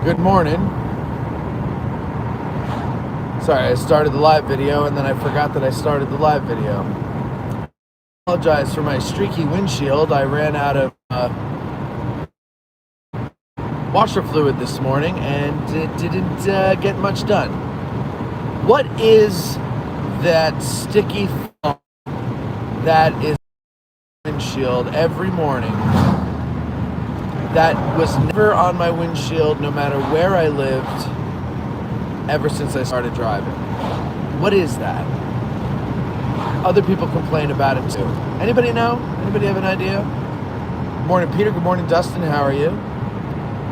Good morning. Sorry, I started the live video and then I forgot that I started the live video. I apologize for my streaky windshield. I ran out of washer fluid this morning and it didn't get much done. What is that sticky foam that is windshield every morning that was never on my windshield no matter where I lived ever since I started driving? What is that? Other people complain about it too. Anybody know? Anybody have an idea? Good morning, Peter. Good morning, Dustin. How are you?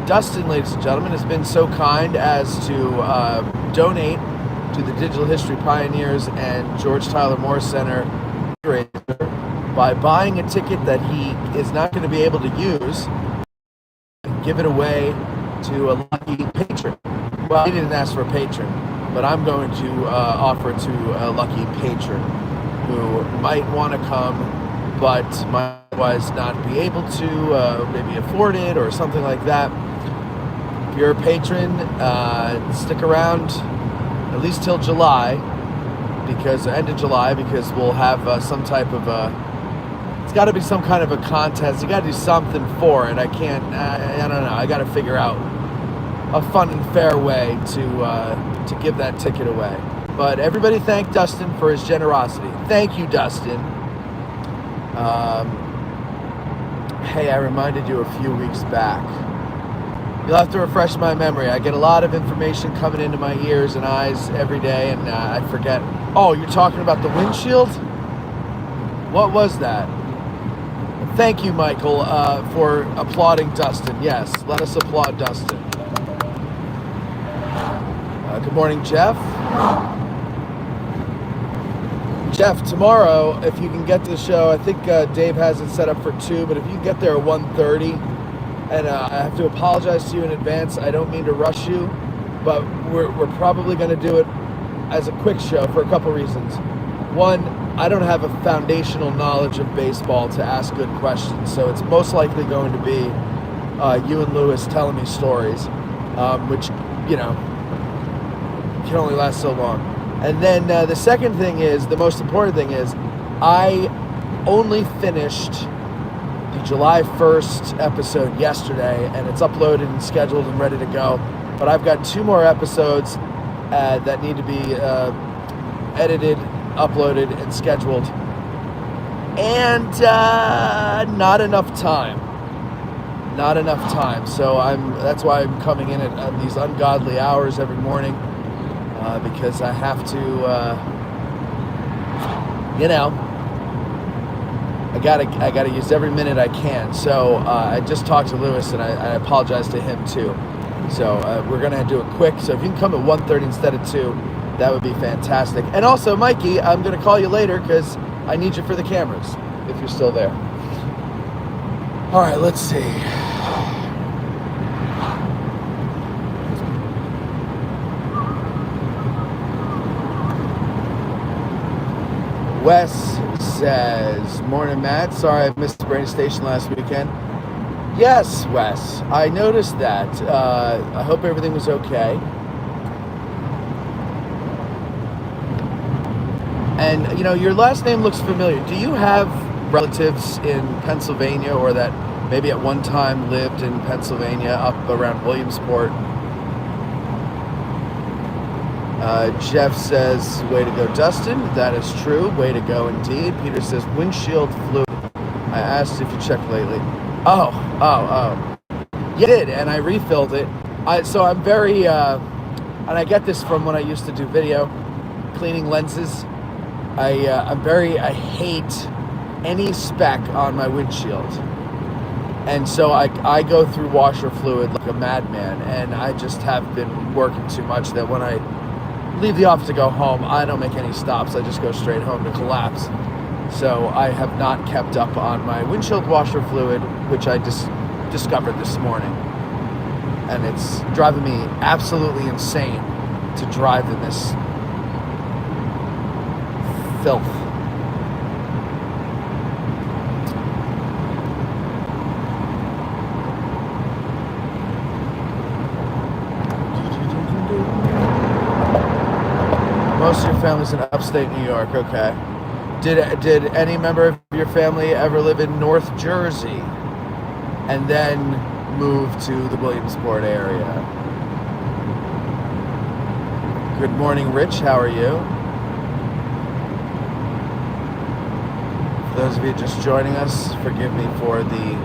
Dustin, ladies and gentlemen, has been so kind as to donate to the Digital History Pioneers and George Tyler Moore Center by buying a ticket that he is not going to be able to use and give it away to a lucky patron. Well, he didn't ask for a patron, but I'm going to offer to a lucky patron who might want to come but might otherwise not be able to, maybe afford it or something like that. If you're a patron, stick around at least till July, because end of July, because we'll have some type of it's got to be some kind of a contest. You got to do something for it. I can't. I don't know. I got to figure out a fun and fair way to give that ticket away. But everybody thank Dustin for his generosity. Thank you, Dustin. Hey, I reminded you a few weeks back. You'll have to refresh my memory. I get a lot of information coming into my ears and eyes every day, and I forget. Oh, you're talking about the windshield? What was that? Thank you, Michael, for applauding Dustin. Yes, let us applaud Dustin. Good morning, Jeff. Jeff, tomorrow, if you can get to the show, I think Dave has it set up for 2, but if you get there at 1:30, and I have to apologize to you in advance. I don't mean to rush you, but we're probably going to do it as a quick show for a couple reasons. One, I don't have a foundational knowledge of baseball to ask good questions, so it's most likely going to be you and Lewis telling me stories, which, you know, can only last so long. And then the second thing is, the most important thing is, I only finished the July 1st episode yesterday, and it's uploaded and scheduled and ready to go. But I've got 2 more episodes that need to be edited, uploaded, and scheduled. And not enough time. Not enough time. So that's why I'm coming in at these ungodly hours every morning, because I have to, you know, I gotta use every minute I can. So I just talked to Lewis, and I apologize to him too. So we're gonna do it quick. So if you can come at 1:30 instead of 2, that would be fantastic. And also, Mikey, I'm gonna call you later because I need you for the cameras if you're still there. All right, let's see. Wes says, morning, Matt. Sorry I missed the brain station last weekend. Yes, Wes, I noticed that. I hope everything was okay. And, you know, your last name looks familiar. Do you have relatives in Pennsylvania, or that maybe at one time lived in Pennsylvania up around Williamsport? Jeff says, way to go, Dustin. That is true. Way to go indeed. Peter says, windshield fluid. I asked if you checked lately. Oh. You did, and I refilled it. So I'm very, and I get this from when I used to do video, cleaning lenses. I hate any speck on my windshield. And so I go through washer fluid like a madman, and I just have been working too much that when I leave the office to go home, I don't make any stops. I just go straight home to collapse. So I have not kept up on my windshield washer fluid, which I just discovered this morning. And it's driving me absolutely insane to drive in this filth. family's in upstate New York. Okay. Did any member of your family ever live in North Jersey and then move to the Williamsport area? Good morning, Rich. How are you? For those of you just joining us, forgive me for the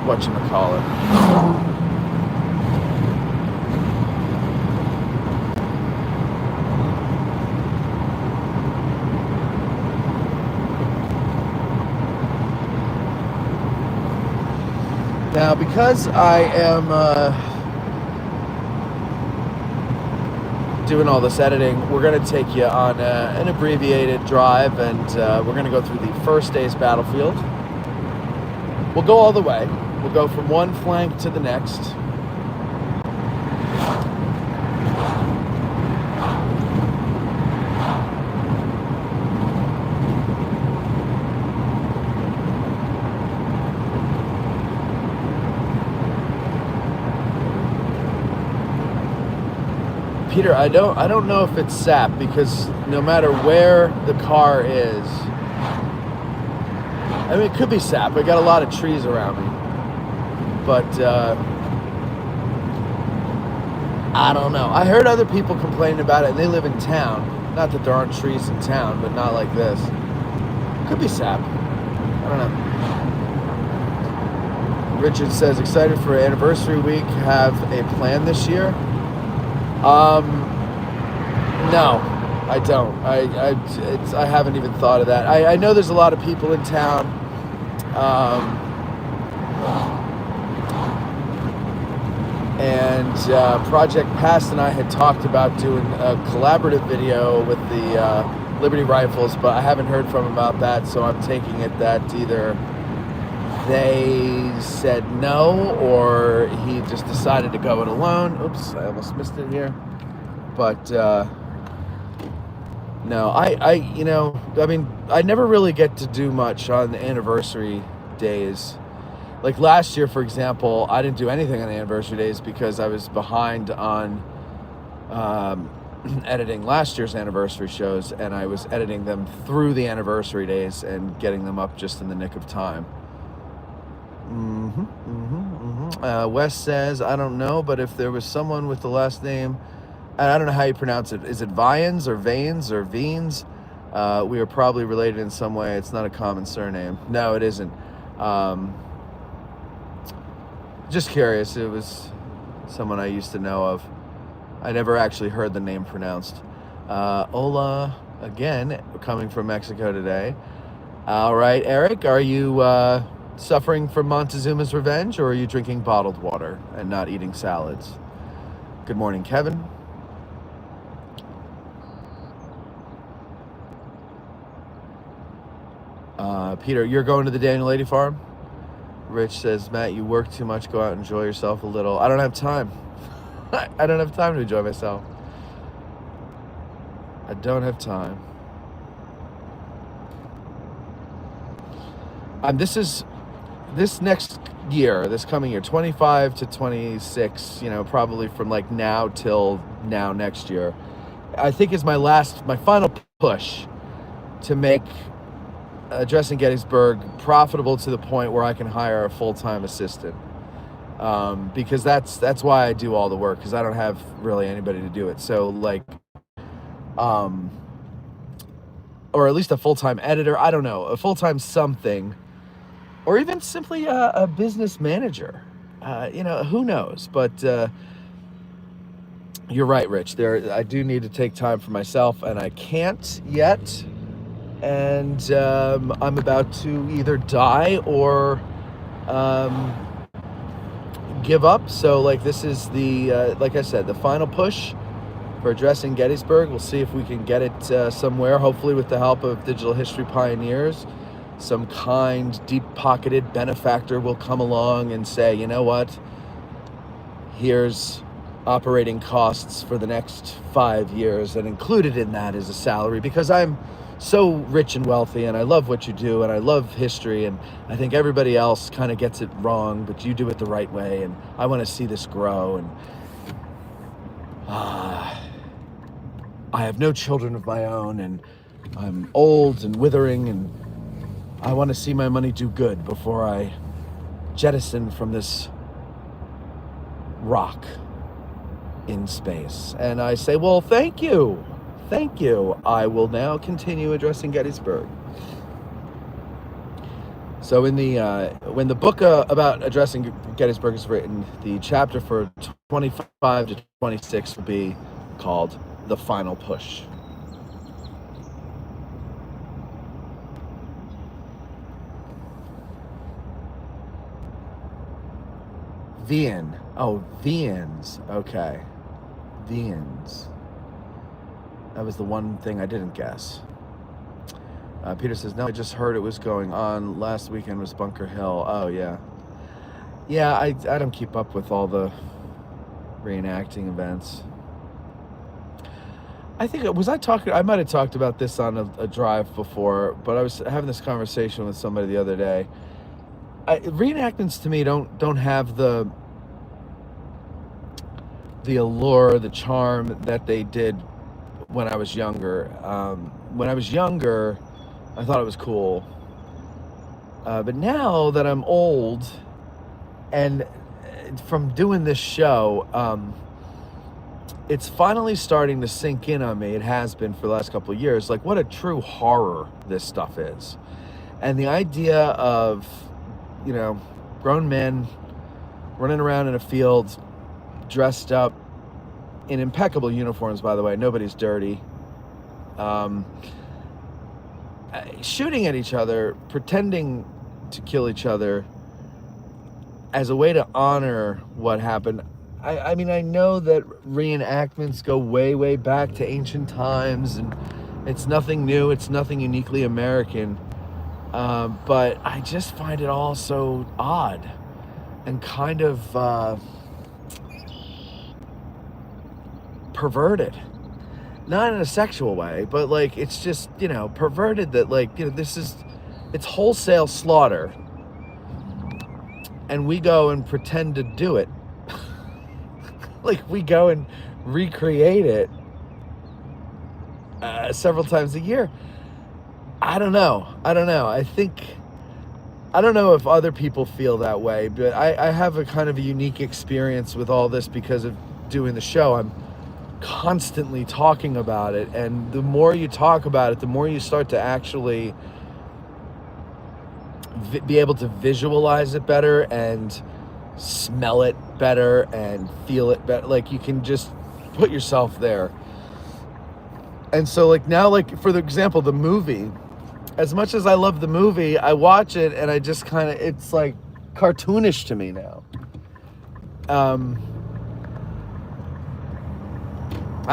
whatchamacallit. Now, because I am doing all this editing, we're going to take you on an abbreviated drive, and we're going to go through the first day's battlefield. We'll go all the way. We'll go from one flank to the next. Peter, I don't know if it's sap, because no matter where the car is, I mean, it could be sap. I got a lot of trees around me, but I don't know. I heard other people complaining about it, and they live in town. Not that there aren't trees in town, but not like this. Could be sap. I don't know. Richard says, excited for anniversary week. Have a plan this year? No, I don't. I haven't even thought of that. I know there's a lot of people in town. And Project Past and I had talked about doing a collaborative video with the Liberty Rifles, but I haven't heard from them about that, so I'm taking it that either they said no or he just decided to go it alone. Oops, I almost missed it here. But no, I mean, I never really get to do much on the anniversary days. Like last year, for example, I didn't do anything on the anniversary days because I was behind on editing last year's anniversary shows, and I was editing them through the anniversary days and getting them up just in the nick of time. Wes says, I don't know, but if there was someone with the last name, I don't know how you pronounce it. Is it Vians or Vanes or Veens? We are probably related in some way. It's not a common surname. No, it isn't. Just curious. It was someone I used to know of. I never actually heard the name pronounced. Hola, again, coming from Mexico today. All right, Eric, are you suffering from Montezuma's revenge, or are you drinking bottled water and not eating salads? Good morning, Kevin. Peter, you're going to the Daniel Lady Farm? Rich says, Matt, you work too much. Go out and enjoy yourself a little. I don't have time. I don't have time to enjoy myself. I don't have time. This next year, this coming year, 25 to 26, probably from like now till now next year, I think is my final push to make Addressing Gettysburg profitable to the point where I can hire a full-time assistant. Because that's why I do all the work, because I don't have really anybody to do it. So or at least a full-time editor, I don't know, a full-time something, or even simply a business manager. Who knows? But you're right, Rich. I do need to take time for myself, and I can't yet. And I'm about to either die or give up. So this is the like I said, the final push for Addressing Gettysburg. We'll see if we can get it somewhere, hopefully with the help of digital history pioneers. Some kind, deep-pocketed benefactor will come along and say, you know what, here's operating costs for the next 5 years, and included in that is a salary, because I'm so rich and wealthy, and I love what you do, and I love history, and I think everybody else kind of gets it wrong, but you do it the right way, and I want to see this grow. And I have no children of my own, and I'm old and withering, and I want to see my money do good before I jettison from this rock in space. And I say, well, thank you. Thank you. I will now continue addressing Gettysburg. So in the when the book about addressing Gettysburg is written, the chapter for 25 to 26 will be called The Final Push. Vian. Oh, Vians. Okay. Vians. That was the one thing I didn't guess. Peter says, no, I just heard it was going on. Last weekend was Bunker Hill. Oh, yeah. Yeah, I don't keep up with all the reenacting events. I think, I might have talked about this on a drive before, but I was having this conversation with somebody the other day. Reenactments to me don't have the allure, the charm that they did when I was younger. When I was younger, I thought it was cool. But now that I'm old, and from doing this show, it's finally starting to sink in on me. It has been for the last couple of years, like what a true horror this stuff is. And the idea of, grown men running around in a field dressed up in impeccable uniforms, by the way, nobody's dirty, shooting at each other, pretending to kill each other as a way to honor what happened. I mean, I know that reenactments go way, way back to ancient times, and it's nothing new, it's nothing uniquely American, but I just find it all so odd and kind of perverted. Not in a sexual way, but like it's just, perverted that it's wholesale slaughter, and we go and pretend to do it. Like we go and recreate it several times a year. I don't know. I don't know if other people feel that way, but I have a kind of a unique experience with all this because of doing the show. I'm constantly talking about it, and the more you talk about it, the more you start to actually be able to visualize it better and smell it better and feel it better. Like you can just put yourself there. And so like now, like for the example, the movie, as much as I love the movie, I watch it and I just kind of, it's like cartoonish to me now. I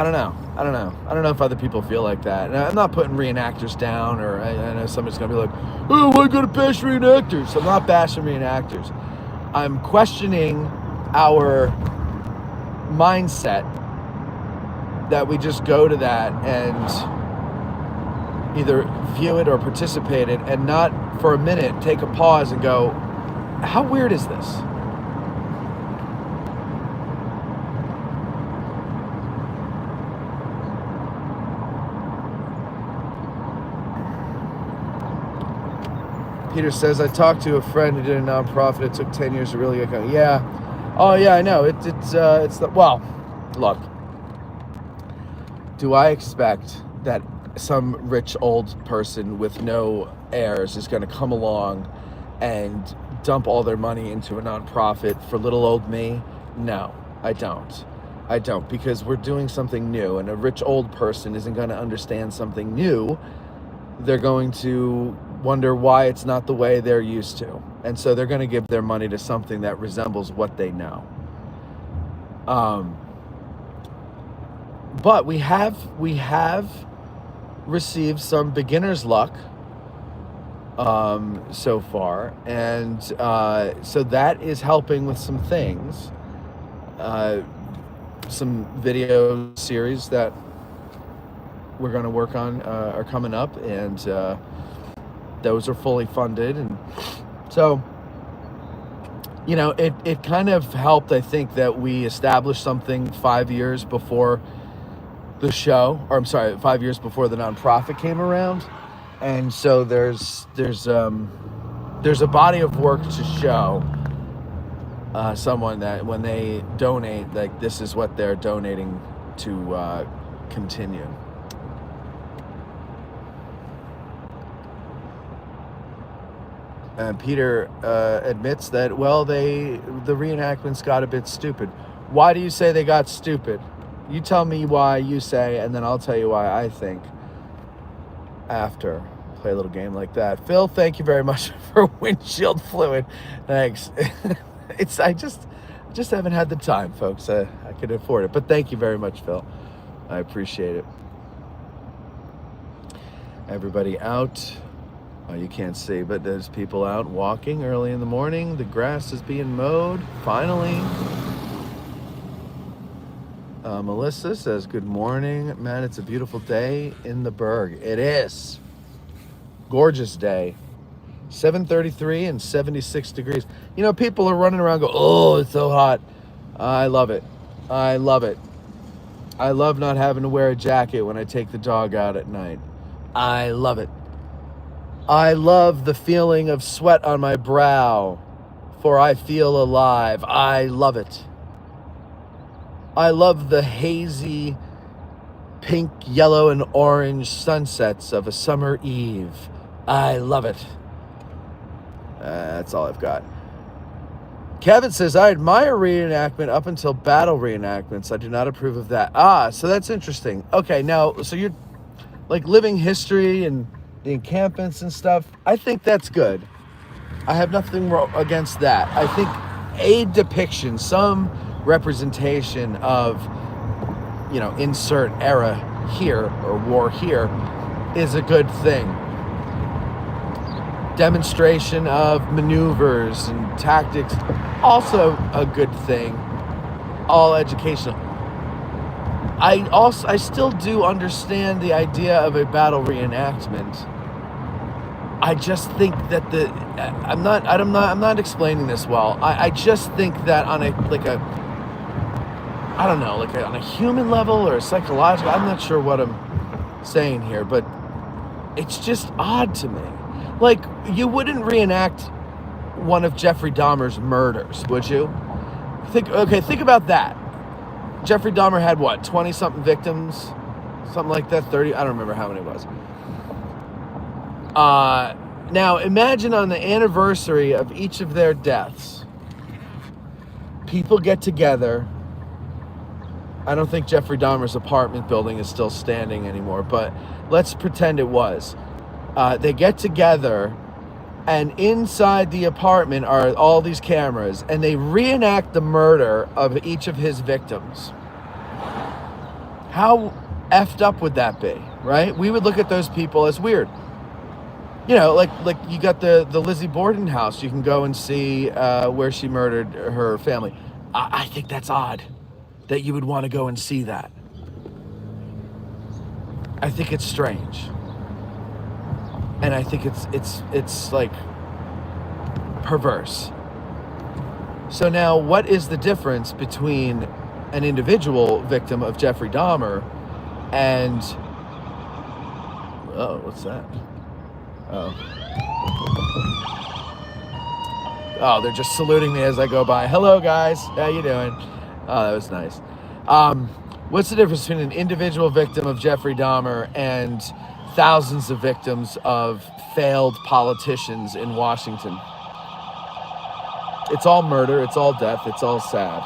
don't know. I don't know if other people feel like that. And I'm not putting reenactors down, or I know somebody's going to be like, oh, why gotta bash reenactors? I'm not bashing reenactors. I'm questioning our mindset that we just go to that and either view it or participate in, and not for a minute take a pause and go, how weird is this? Peter says, I talked to a friend who did a nonprofit. It took 10 years to really get going. Yeah. Oh, yeah, I know. Well, look. Do I expect that some rich old person with no heirs is going to come along and dump all their money into a nonprofit for little old me? No, I don't. Because we're doing something new, and a rich old person isn't going to understand something new. They're going to wonder why it's not the way they're used to. And so they're going to give their money to something that resembles what they know. But we have received some beginner's luck so far. And so that is helping with some things. Some video series that we're going to work on are coming up, and those are fully funded. And so, it kind of helped, I think, that we established something 5 years before the show, or I'm sorry, 5 years before the nonprofit came around, and so there's a body of work to show someone that when they donate, like this is what they're donating to continue. And Peter admits that, well, the reenactments got a bit stupid. Why do you say they got stupid? You tell me why you say, and then I'll tell you why I think after. Play a little game like that. Phil, thank you very much for windshield fluid. Thanks. I just haven't had the time, folks. I could afford it. But thank you very much, Phil. I appreciate it. Everybody out. Oh, you can't see, but there's people out walking early in the morning. The grass is being mowed, finally. Melissa says, good morning. Man, it's a beautiful day in the Berg. It is. Gorgeous day. 7:33 and 76 degrees. You know, people are running around going, oh, it's so hot. I love it. I love it. I love not having to wear a jacket when I take the dog out at night. I love it. I love the feeling of sweat on my brow, for I feel alive. I love it. I love the hazy pink, yellow, and orange sunsets of a summer eve. I love it. That's all I've got. Kevin says, I admire reenactment up until battle reenactments. I do not approve of that. So that's interesting. Okay, now, so you're like living history and the encampments and stuff. I think that's good. I have nothing against that. I think a depiction, some representation of, insert era here or war here is a good thing. Demonstration of maneuvers and tactics, also a good thing. All educational. I still do understand the idea of a battle reenactment. I just think that I'm not explaining this well. I just think that on on a human level or a psychological, I'm not sure what I'm saying here, but it's just odd to me. Like, you wouldn't reenact one of Jeffrey Dahmer's murders, would you? Think about that. Jeffrey Dahmer had what, 20-something victims? Something like that, 30? I don't remember how many it was. Now, imagine on the anniversary of each of their deaths, people get together. I don't think Jeffrey Dahmer's apartment building is still standing anymore, but let's pretend it was. They get together, and inside the apartment are all these cameras, and they reenact the murder of each of his victims. How effed up would that be, right? We would look at those people as weird. Like you got the Lizzie Borden house. You can go and see where she murdered her family. I think that's odd that you would want to go and see that. I think it's strange. And I think it's like perverse. So now, what is the difference between an individual victim of Jeffrey Dahmer and what's that? Oh, they're just saluting me as I go by. Hello, guys. How you doing? Oh, that was nice. What's the difference between an individual victim of Jeffrey Dahmer and thousands of victims of failed politicians in Washington? It's all murder. It's all death. It's all sad.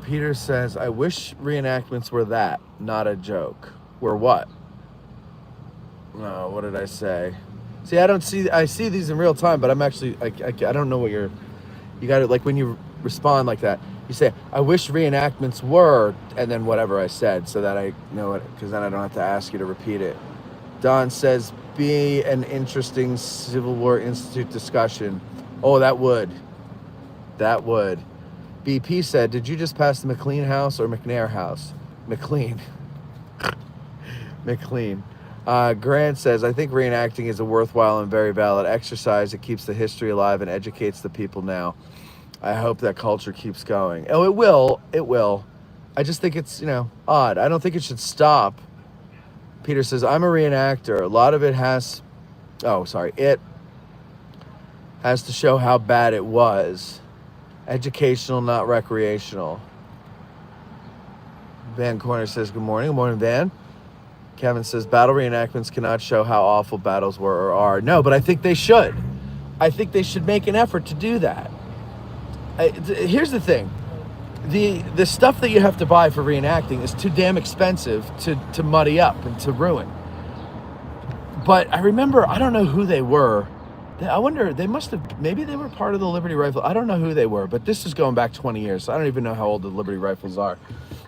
Peter says, I wish reenactments were that, not a joke. Were what? No, what did I say? See, I see these in real time, but I'm actually, I don't know what you got to, like when you respond like that. You say, I wish reenactments were, and then whatever I said, so that I know it, because then I don't have to ask you to repeat it. Don says, be an interesting Civil War Institute discussion. Oh, that would. That would. BP said, did you just pass the McLean house or McNair house? McLean. McLean. Grant says, I think reenacting is a worthwhile and very valid exercise. It keeps the history alive and educates the people now. I hope that culture keeps going. Oh, it will. It will. I just think it's, odd. I don't think it should stop. Peter says, I'm a reenactor. A lot of it it has to show how bad it was. Educational, not recreational. Van Corner says, good morning. Good morning, Van. Kevin says, battle reenactments cannot show how awful battles were or are. No, but I think they should. I think they should make an effort to do that. Here's the thing. The stuff that you have to buy for reenacting is too damn expensive to muddy up and to ruin. But I remember, I don't know who they were. I wonder, maybe they were part of the Liberty Rifle. I don't know who they were, but this is going back 20 years. So I don't even know how old the Liberty Rifles are.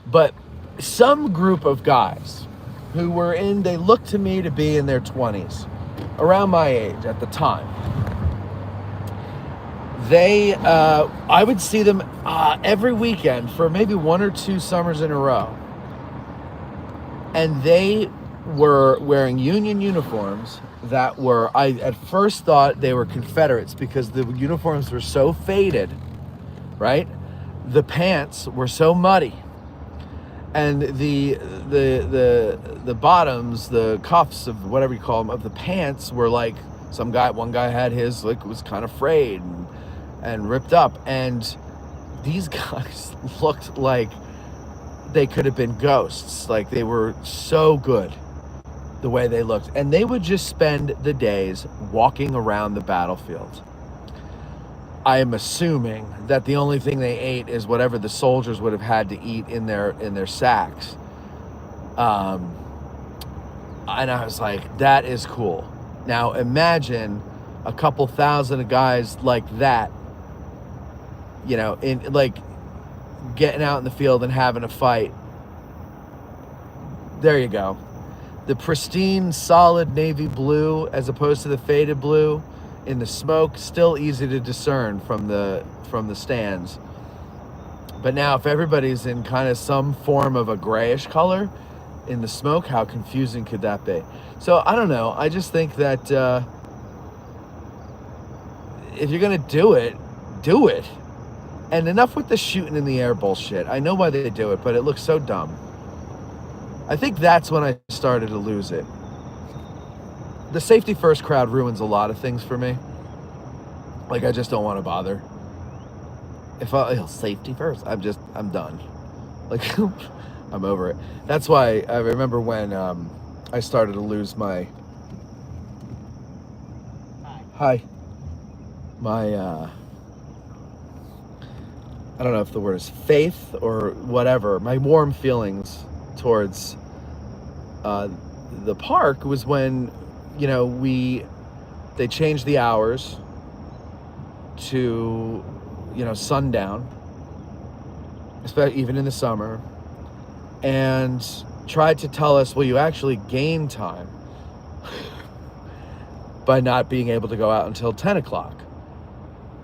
But some group of guys who were they looked to me to be in their 20s, around my age at the time. I would see them every weekend for maybe 1 or 2 summers in a row. And they were wearing Union uniforms that I at first thought they were Confederates because the uniforms were so faded, right? The pants were so muddy. And the bottoms, the cuffs of whatever you call them, of the pants were like, one guy had his, like, was kind of frayed and ripped up. And these guys looked like they could have been ghosts. Like, they were so good the way they looked. And they would just spend the days walking around the battlefield. I am assuming that the only thing they ate is whatever the soldiers would have had to eat in their sacks. And I was like, that is cool. Now imagine a couple thousand guys like that, in like getting out in the field and having a fight. There you go. The pristine, solid navy blue as opposed to the faded blue in the smoke, still easy to discern from the stands. But now if everybody's in kind of some form of a grayish color in the smoke, how confusing could that be? So I don't know. I just think that if you're going to do it, do it. And enough with the shooting in the air bullshit. I know why they do it, but it looks so dumb. I think that's when I started to lose it. The safety first crowd ruins a lot of things for me. Like, I just don't want to bother. Safety first, I'm done. Like, I'm over it. That's why I remember when I started to lose my I don't know if the word is faith or whatever, my warm feelings towards the park was when, they changed the hours to, sundown, especially even in the summer, and tried to tell us, well, you actually gain time by not being able to go out until 10 o'clock.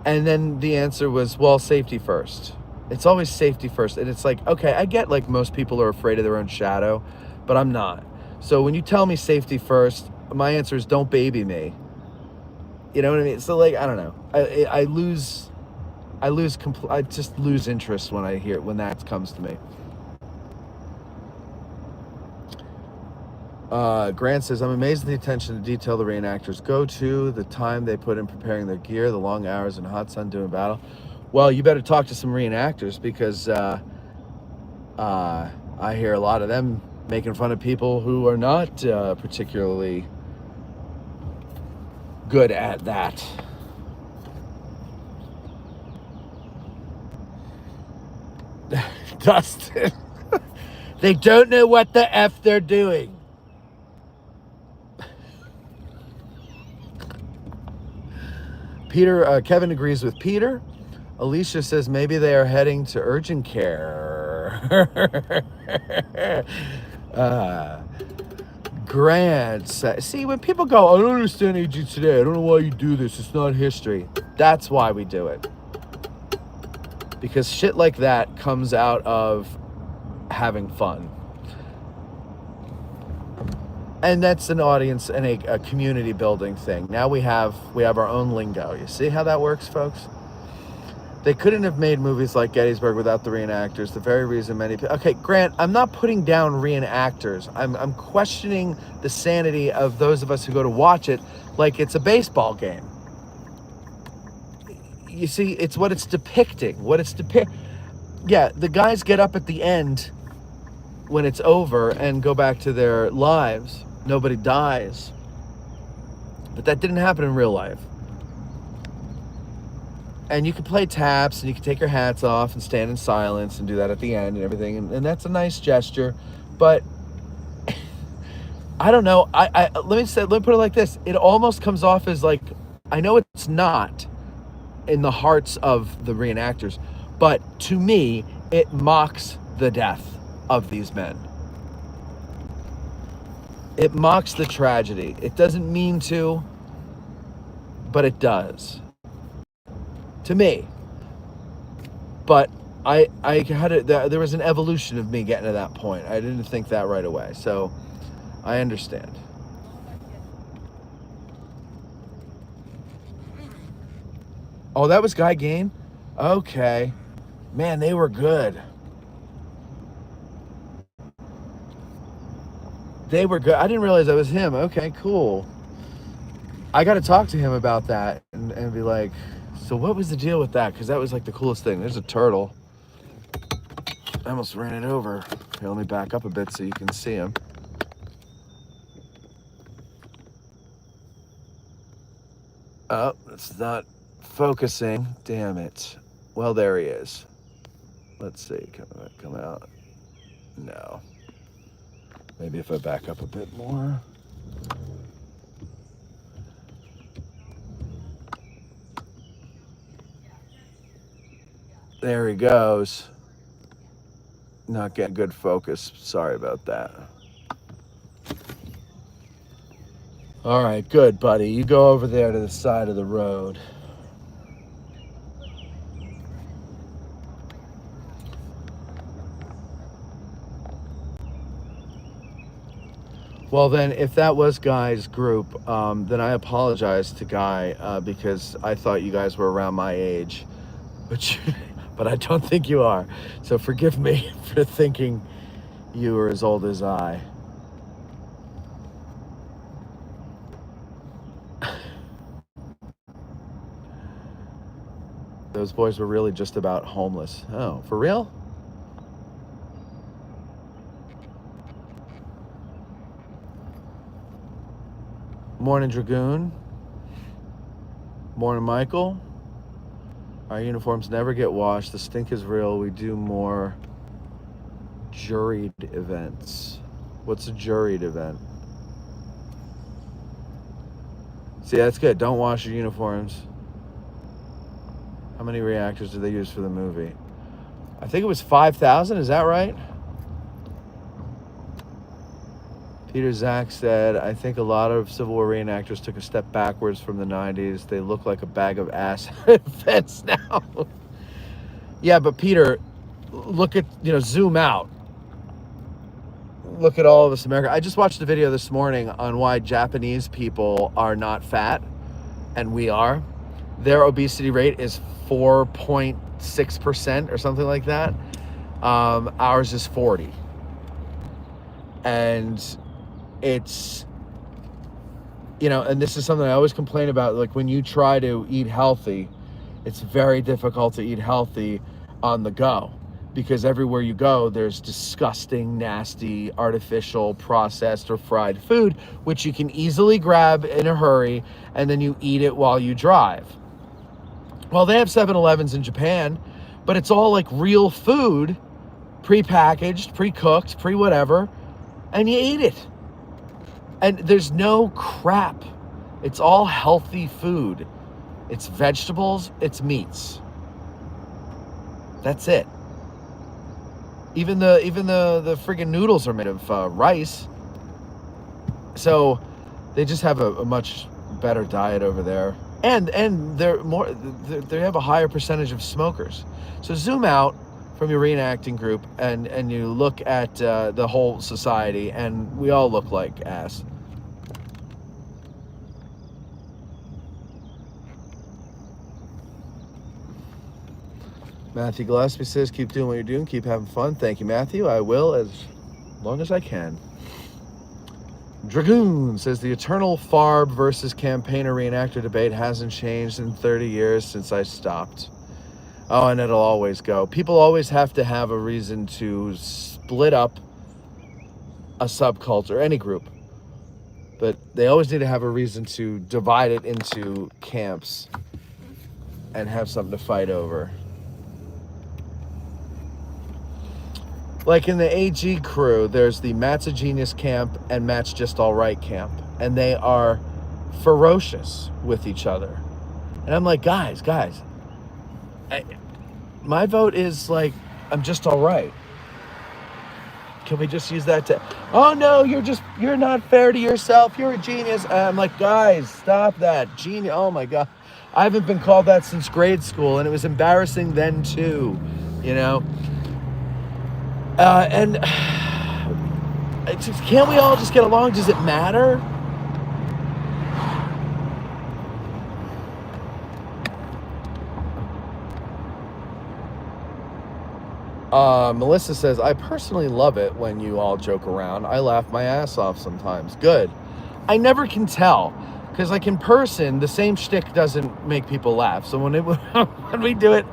And then the answer was, well, safety first. It's always safety first. And it's like, okay, I get like most people are afraid of their own shadow, but I'm not. So when you tell me safety first, my answer is don't baby me. You know what I mean? So like, I don't know. I just lose interest when that comes to me. Grant says, I'm amazed at the attention to detail the reenactors go to, the time they put in preparing their gear, the long hours in hot sun doing battle. Well, you better talk to some reenactors because I hear a lot of them making fun of people who are not particularly good at that. Dustin, they don't know what the F they're doing. Kevin agrees with Peter. Alicia says maybe they are heading to urgent care. Grant, see, when people go, I don't understand aging today. I don't know why you do this. It's not history. That's why we do it. Because shit like that comes out of having fun. And that's an audience and a community building thing. Now we have our own lingo. You see how that works, folks? They couldn't have made movies like Gettysburg without the reenactors. The very reason many people... Okay, Grant, I'm not putting down reenactors. I'm questioning the sanity of those of us who go to watch it like it's a baseball game. You see, it's what it's depicting. Yeah, the guys get up at the end when it's over and go back to their lives. Nobody dies. But that didn't happen in real life. And you can play taps and you can take your hats off and stand in silence and do that at the end and everything. And that's a nice gesture. But I don't know. Let me put it like this. It almost comes off as like, I know it's not in the hearts of the reenactors, but to me, it mocks the death of these men. It mocks the tragedy. It doesn't mean to, but it does. To me. But I had there was an evolution of me getting to that point. I didn't think that right away. So I understand. Oh, that was Guy Gane? Okay. Man, they were good. They were good. I didn't realize that was him. Okay, cool. I got to talk to him about that and be like, so what was the deal with that? Because that was like the coolest thing. There's a turtle. I almost ran it over. Here, let me back up a bit so you can see him. Oh, it's not focusing. Damn it. Well, there he is. Let's see. Come out. No. Maybe if I back up a bit more. There he goes. Not getting good focus. Sorry about that. All right, good, buddy. You go over there to the side of the road. Well, then, if that was Guy's group, then I apologize to Guy because I thought you guys were around my age, but I don't think you are. So forgive me for thinking you were as old as I. Those boys were really just about homeless. Oh, for real? Morning, Dragoon. Morning, Michael. Our uniforms never get washed. The stink is real. We do more juried events. What's a juried event? See, that's good. Don't wash your uniforms. How many reactors did they use for the movie? I think it was 5,000. Is that right? Peter Zach said, I think a lot of Civil War reenactors took a step backwards from the 90s. They look like a bag of ass fence now. Yeah, but Peter, look at, zoom out. Look at all of us Americans. I just watched a video this morning on why Japanese people are not fat, and we are. Their obesity rate is 4.6% or something like that. Ours is 40. And it's, and this is something I always complain about, like when you try to eat healthy, it's very difficult to eat healthy on the go because everywhere you go, there's disgusting, nasty, artificial, processed or fried food, which you can easily grab in a hurry and then you eat it while you drive. Well, they have 7-Elevens in Japan, but it's all like real food, pre-packaged, pre-cooked, pre-whatever, and you eat it. And there's no crap. It's all healthy food. It's vegetables, it's meats. That's it. Even the friggin' noodles are made of rice. So they just have a much better diet over there, and they have a higher percentage of smokers. So zoom out from your reenacting group and you look at the whole society, and we all look like ass. Matthew Gillespie says, keep doing what you're doing, keep having fun. Thank you, Matthew. I will, as long as I can. Dragoon says, the eternal Farb versus campaigner reenactor debate hasn't changed in 30 years since I stopped. Oh, and it'll always go. People always have to have a reason to split up a subculture, any group. But they always need to have a reason to divide it into camps and have something to fight over. Like in the AG crew, there's the Matt's a Genius camp and Matt's Just All Right camp. And they are ferocious with each other. And I'm like, guys, my vote is like, I'm just all right. Can we just use that to, oh no, you're not fair to yourself. You're a genius. And I'm like, guys, stop that. Genius. Oh my God. I haven't been called that since grade school, and it was embarrassing then too, you know? And can't we all just get along? Does it matter? Melissa says, I personally love it when you all joke around. I laugh my ass off sometimes. Good. I never can tell, because like in person, the same shtick doesn't make people laugh. So when we do it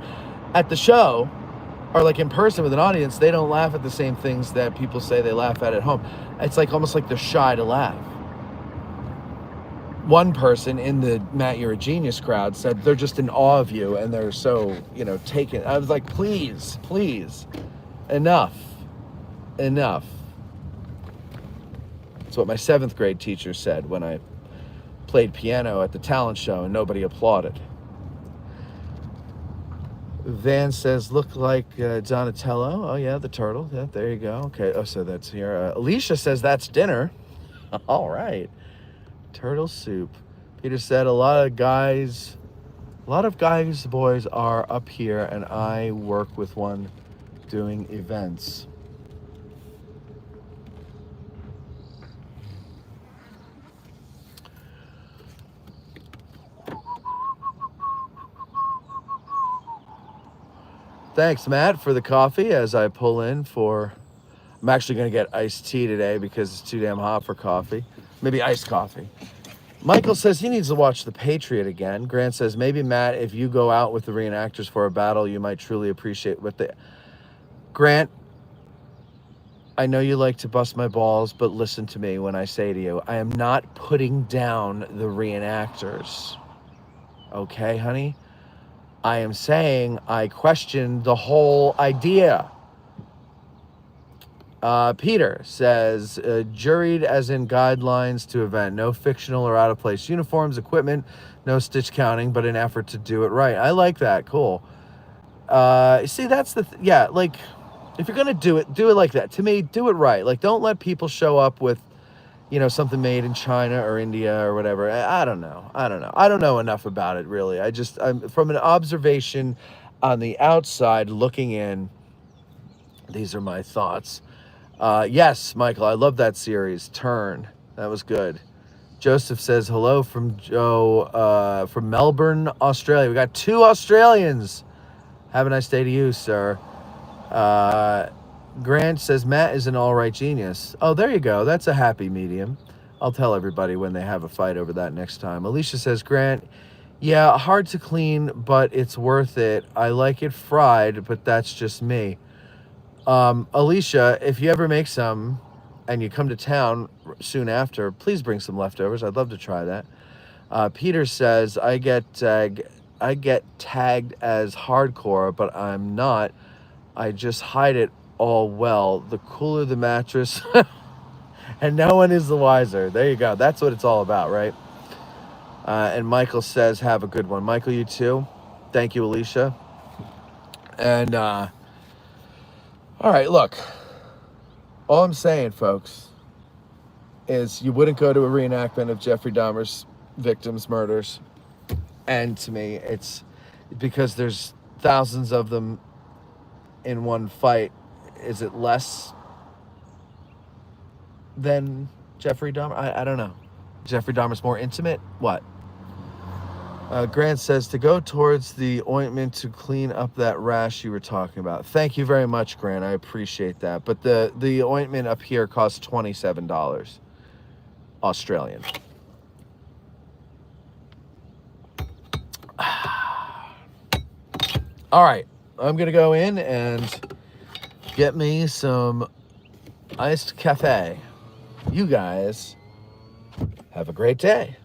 at the show, or like in person with an audience, they don't laugh at the same things that people say they laugh at home. It's like almost like they're shy to laugh. One person in the Matt, You're a Genius crowd said they're just in awe of you and they're so, taken. I was like, please, enough. That's what my 7th grade teacher said when I played piano at the talent show and nobody applauded. Van says, look like Donatello. Oh, yeah, the turtle. Yeah, there you go. Okay, so that's here. Alicia says, that's dinner. All right. Turtle soup. Peter said, a lot of guys, boys are up here, and I work with one doing events. Thanks, Matt, for the coffee as I pull in for... I'm actually going to get iced tea today because it's too damn hot for coffee. Maybe iced coffee. Michael says he needs to watch The Patriot again. Grant says, maybe, Matt, if you go out with the reenactors for a battle, you might truly appreciate what they... Grant, I know you like to bust my balls, but listen to me when I say to you, I am not putting down the reenactors. Okay, honey? I am saying I question the whole idea. Peter says, juried as in guidelines to event. No fictional or out-of-place uniforms, equipment, no stitch counting, but an effort to do it right. I like that. Cool. See, that's the... like, if you're going to do it like that. To me, do it right. Like, don't let people show up with, something made in China or India or whatever. I don't know. I don't know enough about it, really. I'm from an observation on the outside looking in, these are my thoughts. Yes, Michael, I love that series. Turn. That was good. Joseph says, hello from Joe, from Melbourne, Australia. We got 2 Australians. Have a nice day to you, sir. Grant says, Matt is an all right genius. Oh, there you go. That's a happy medium. I'll tell everybody when they have a fight over that next time. Alicia says, Grant, yeah, hard to clean, but it's worth it. I like it fried, but that's just me. Alicia, if you ever make some and you come to town soon after, please bring some leftovers. I'd love to try that. Peter says, I get tagged as hardcore, but I'm not. I just hide it all well. The cooler the mattress, and no one is the wiser. There you go. That's what it's all about, right? And Michael says, have a good one. Michael, you too. Thank you, Alicia. And, all right, look. All I'm saying, folks, is you wouldn't go to a reenactment of Jeffrey Dahmer's victims' murders. And to me, it's because there's thousands of them in one fight. Is it less than Jeffrey Dahmer? I don't know. Jeffrey Dahmer's more intimate? What? Grant says to go towards the ointment to clean up that rash you were talking about. Thank you very much, Grant. I appreciate that. But the ointment up here costs $27 Australian. All right, I'm gonna go in and get me some iced cafe. You guys have a great day.